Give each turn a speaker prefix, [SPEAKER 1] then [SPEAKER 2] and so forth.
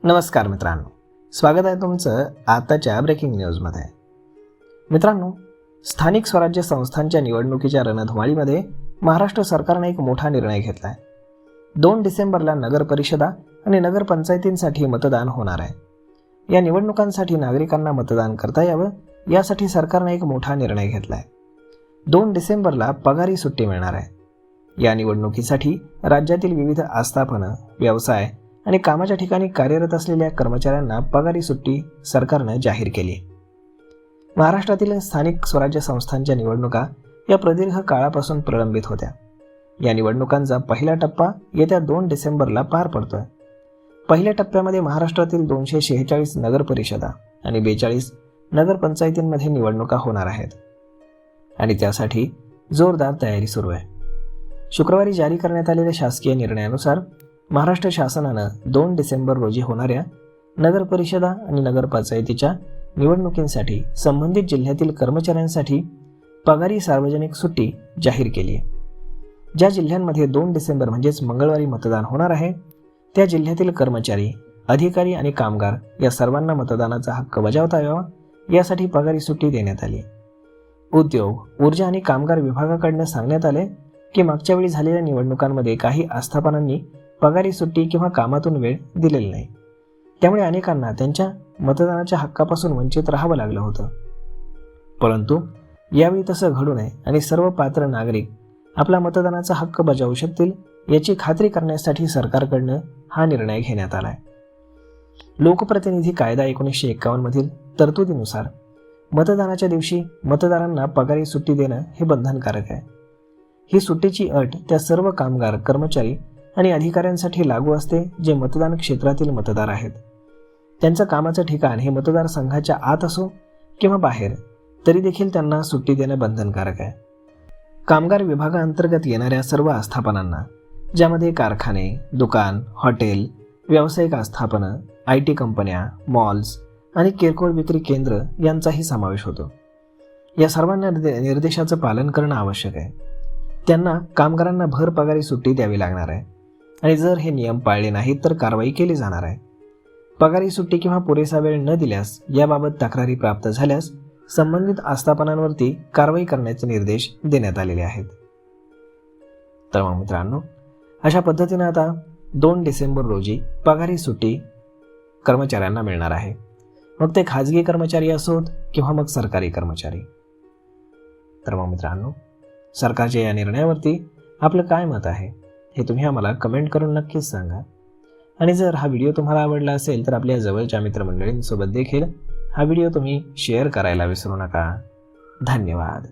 [SPEAKER 1] नमस्कार मित्रांनो, स्वागत आहे तुमचं आताच्या ब्रेकिंग न्यूजमध्ये. मित्रांनो, स्थानिक स्वराज्य संस्थांच्या निवडणुकीच्या रणधुमाळीमध्ये महाराष्ट्र सरकारने एक मोठा निर्णय घेतला आहे. 2 डिसेंबरला नगर परिषदा आणि नगरपंचायतींसाठी मतदान होणार आहे. या निवडणुकांसाठी नागरिकांना मतदान करता यावं यासाठी सरकारने एक मोठा निर्णय घेतला आहे. 2 डिसेंबरला पगारी सुट्टी मिळणार आहे. या निवडणुकीसाठी राज्यातील विविध आस्थापनं, व्यवसाय आणि कामाच्या ठिकाणी कार्यरत असलेल्या कर्मचाऱ्यांना पगारी सुट्टी सरकारनं जाहीर केली. महाराष्ट्रातील स्थानिक स्वराज्य संस्थांच्या निवडणुका या प्रदीर्घ काळापासून प्रलंबित होत्या. या निवडणुकांचा पहिला टप्पा येत्या 2 डिसेंबरला पार पडतोय. पहिल्या टप्प्यामध्ये महाराष्ट्रातील 246 नगर परिषदा आणि 42 नगरपंचायतींमध्ये निवडणुका होणार आहेत आणि त्यासाठी जोरदार तयारी सुरू आहे. शुक्रवारी जारी करण्यात आलेल्या शासकीय निर्णयानुसार महाराष्ट्र शासनानं 2 डिसेंबर रोजी होणाऱ्या नगर परिषदा आणि नगरपंचायतीच्या निवडणुकींसाठी संबंधित जिल्ह्यातील कर्मचाऱ्यांसाठी पगारी सार्वजनिक सुट्टी जाहीर केली आहे. ज्या जिल्ह्यांमध्ये 2 डिसेंबर म्हणजेच मंगळवारी मतदान होणार आहे त्या जिल्ह्यातील कर्मचारी, अधिकारी आणि कामगार या सर्वांना मतदानाचा हक्क बजावता यावा यासाठी पगारी सुट्टी देण्यात आली. उद्योग, ऊर्जा आणि कामगार विभागाकडून सांगण्यात आले की मागच्या वेळी झालेल्या निवडणुकांमध्ये काही आस्थापनांनी पगारी सुट्टी किंवा कामातून वेळ दिलेली नाही. त्यामुळे अनेकांना त्यांच्या मतदानाच्या हक्कापासून वंचित राहावं लागलं होतं. परंतु यावेळी तसं घडू नये आणि सर्व पात्र नागरिक आपला मतदानाचा हक्क बजावू शकतील याची खात्री करण्यासाठी सरकारकडनं हा निर्णय घेण्यात आला आहे. लोकप्रतिनिधी कायदा 1951 मधील तरतुदीनुसार मतदानाच्या दिवशी मतदारांना पगारी सुट्टी देणं हे बंधनकारक आहे. ही सुट्टीची अट त्या सर्व कामगार, कर्मचारी आणि अधिकाऱ्यांसाठी लागू असते जे मतदान क्षेत्रातील मतदार आहेत. त्यांचं कामाचं ठिकाण हे मतदारसंघाच्या आत असो किंवा बाहेर तरी देखील त्यांना सुट्टी देणं बंधनकारक आहे. कामगार विभागाअंतर्गत येणाऱ्या सर्व आस्थापनांना, ज्यामध्ये कारखाने, दुकान, हॉटेल, व्यावसायिक आस्थापनं, IT कंपन्या, मॉल्स आणि किरकोळ विक्री केंद्र यांचाही समावेश होतो. या सर्वांना निर्देशाचं पालन करणं आवश्यक आहे. त्यांना कामगारांना भर पगारी सुट्टी द्यावी लागणार आहे आणि जर हे नियम पाळले नाहीत तर कारवाई केली जाणार आहे. पगारी सुट्टी किंवा पुरेसा वेळ न दिल्यास याबाबत तक्रारी प्राप्त झाल्यास संबंधित आस्थापनांवरती कारवाई करण्याचे निर्देश देण्यात आलेले आहेत. तर मग मित्रांनो, अशा पद्धतीने आता 2 डिसेंबर रोजी पगारी सुट्टी कर्मचाऱ्यांना मिळणार आहे. मग ते खाजगी कर्मचारी असोत किंवा मग सरकारी कर्मचारी. तर मग मित्रांनो, सरकारच्या या निर्णयावरती आपलं काय मत आहे हे तुम्ही आम्हाला कमेंट करून नक्कीच सांगा. आणि जर हा व्हिडिओ तुम्हाला आवडला असेल तर आपल्या जवळच्या मित्रमंडळींसोबत देखील हा व्हिडिओ तुम्ही शेअर करायला विसरू नका. धन्यवाद.